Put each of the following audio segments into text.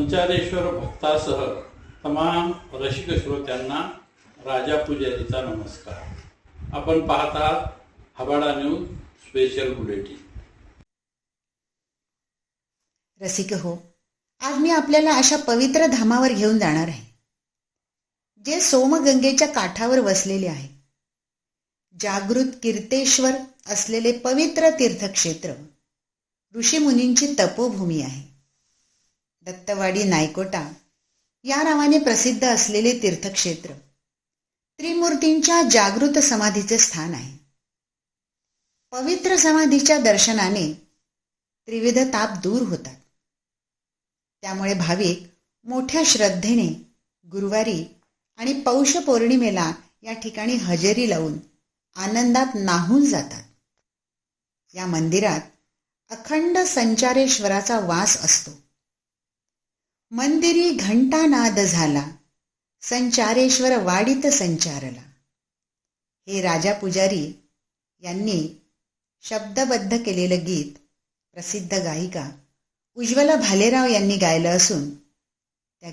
संचारेश्वर भक्तासह तमाम रसिक श्रोत्यांना राजा पुजारीचा नमस्कार। आपण पाहत आहात हवाडा न्यूज स्पेशल बुलेटिन। रसिक हो, आज मी आपल्याला अशा पवित्र धामावर घेऊन जाणार आहे जे सोमगंगेच्या काठावर वसलेले आहे। जागृत कीर्तेश्वर असलेले पवित्र तीर्थक्षेत्र ऋषीमुनींची तपोभूमी आहे। दत्तवाडी नायकोटा या नावाने प्रसिद्ध असलेले तीर्थक्षेत्र त्रिमूर्तींच्या जागृत समाधीचे स्थान आहे। पवित्र समाधीच्या दर्शनाने त्रिविध ताप दूर होतात। त्यामुळे भाविक मोठ्या श्रद्धेने गुरुवारी आणि पौष पौर्णिमेला या ठिकाणी हजेरी लावून आनंदात न्हाऊन जातात। या मंदिरात अखंड संचारेश्वराचा वास असतो। मंदिरी घंटानाद झाला, संचारेश्वर वाडीत संचारला। हे राजा पुजारी यांनी शब्दबद्ध केलेलं गीत प्रसिद्ध गायिका उज्ज्वला भालेराव यांनी गायलं असून त्या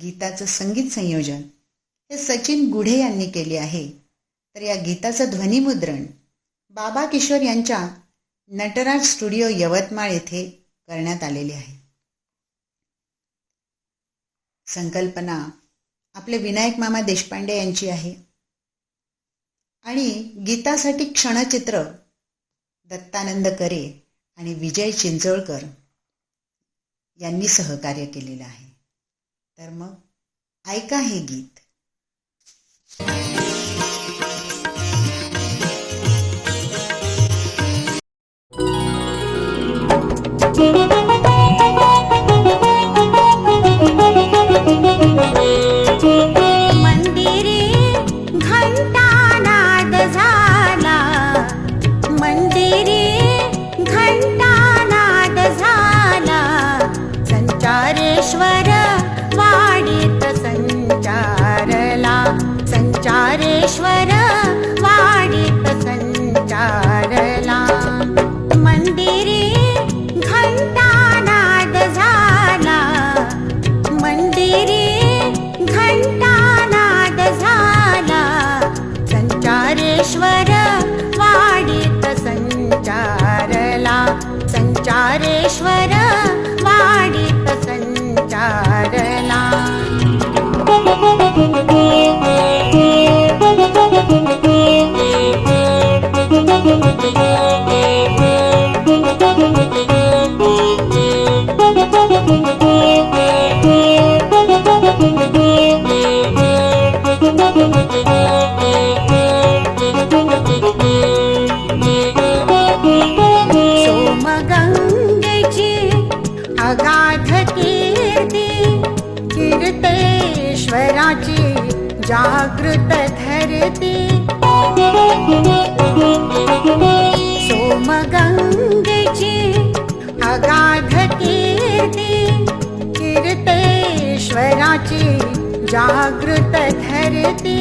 गीताचं संगीत संयोजन हे सचिन गुढे यांनी केले आहे। तर या गीताचं ध्वनिमुद्रण बाबा किशोर यांच्या नटराज स्टुडिओ यवतमाळ येथे करण्यात आलेले आहे। संकल्पना आपले विनायक मामा देशपांडे यांची आहे आणि गीतासाठी क्षणचित्र दत्तानंद करे आणि विजय चिंचोळकर यांनी सहकार्य केलेलं आहे। तर मग ऐका हे गीत। संचारेश्वर वाडीत संचारला, संचारेश्वर वाडीत संचारला। मंदिरी घंटानाद झाला, मंदिरी घंटानाद झाला। संचारेश्वर वाडीत संचारला, संचारेश्वर वाडीत संचारला। सोमगंगेची अगाध कीर्ती, कीर्तेश्वराची जागृत धरती। सोमगंगेची अगाध कीर्ती, कीर्तेश्वराची जागृत धरती।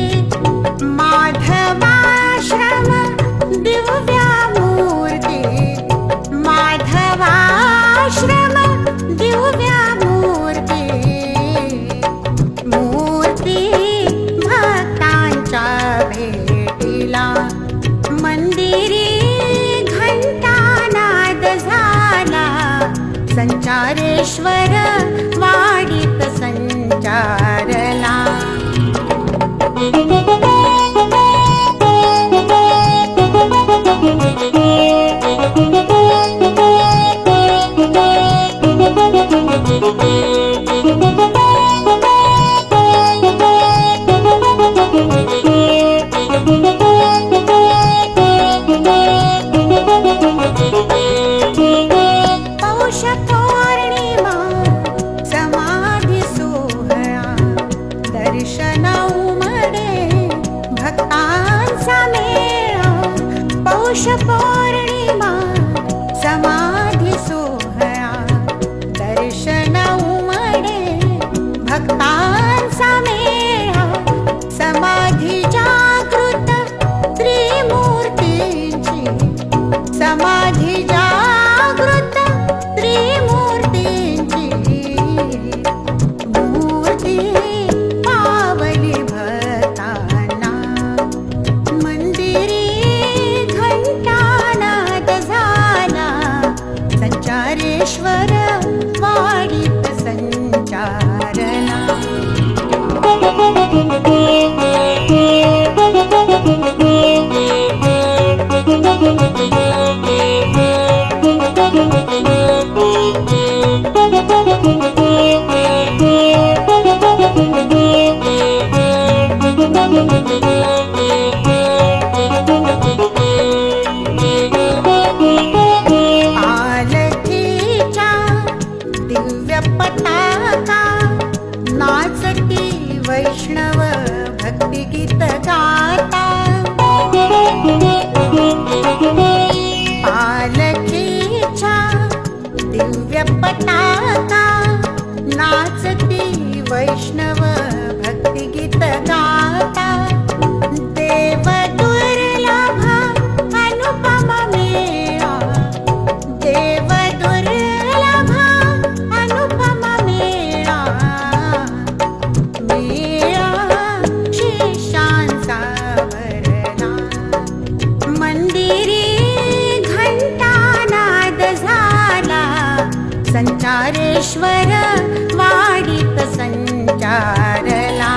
माधवाश्रम दिव्या मूर्ती, माधवाश्रम दिव्या मूर्ती। मूर्ती भक्तांच्या भेटीला, मंदिरी घंटानाद झाला। संचारेश्वर वाडीत संचारला। पौष पौर्णिमा समाधी सोहळा, दर्शन उमडे भक्तांचा मेळा। पौष पौर्णिमा समाधी सोहळा, दर्शन उमडे भक्तांचा मेळा। समाधी जागृत त्रिमूर्तींची, समाधी जागृत त्रिमूर्तींची। भक्तिगीत गाता पालखीच्या दिव्य पताका नाचती वैष्णव भक्तिगीत गाता देव दुर्लभ अनुपम मेळा देव दुर्लभ अनुपम मेळा मेळा शेषांचा भरला मंदिरी घंटानाद झाला संचारेश्वर वाडीत संचारला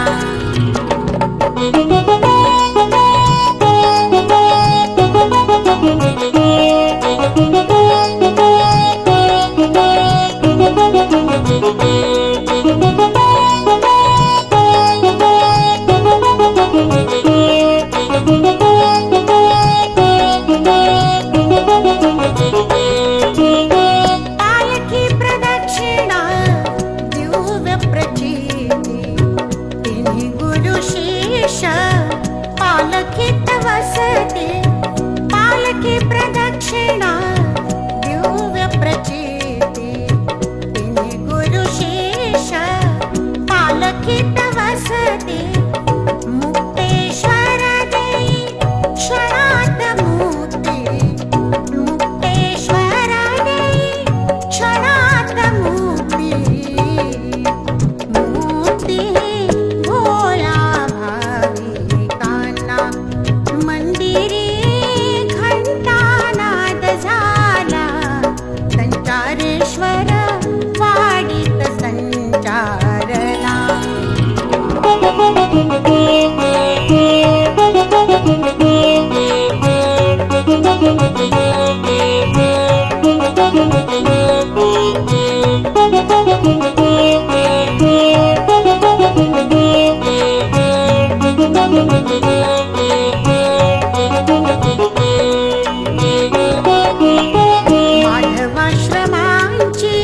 पालखी प्रदक्षिणा दिव्य प्रचिती तिन्ही गुरु शिष्य पालखीत वसते पालखी प्रदक्षिणा दिव्य प्रचिती तिन्ही गुरु शिष्य पालखीत वसते मुक्तेश्वर देई क्षणात मुक्ती मुक्तेश्वर देई क्षणात मुक्ती मुक्ती भोळ्या भाविकांना मंदिरी घंटानाद झाला संचारेश्वर वाडीत संचारला माधवाश्रमांची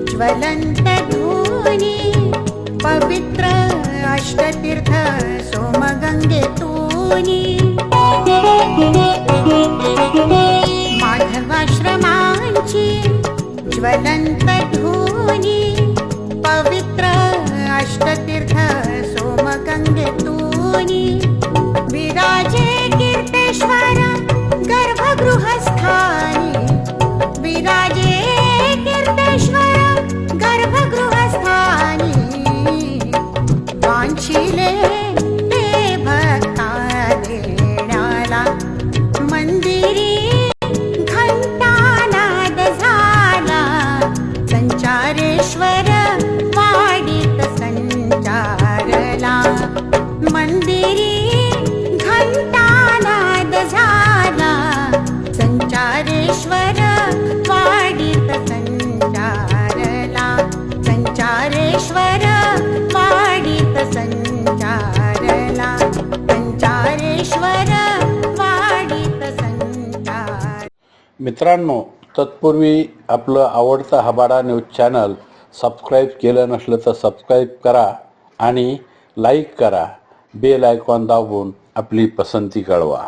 ज्वलंत धुनी पवित्र अष्टतीर्थ सोमगंगेतूनी माधवाश्रमांची ज्वलंत धुनी पवित्र अष्टतीर्थ सोमगंगेतूनी विराजे कीर्तेश्वर गर्भगृहस्थानी विराजे कीर्तेश्वर गर्भगृहस्थानी वांछिले ते भक्ता देण्याला मंदिरी घंटानाद झाला संचारेश्वर वाडीत संचारला मंदिरी घंटानाद झाला संचारेश्वर वाडीत संचारला संचारेश्वर वाडीत संचारला संचारेश्वर वाडीत संचार. मित्रांनो, तत्पूर्वी आपलं आवडतं हबाडा न्यूज चॅनल सबस्क्राईब केलं नसलं तर सबस्क्राईब करा आणि लाईक करा. बेल आयकॉन दाबून आपली पसंती कळवा.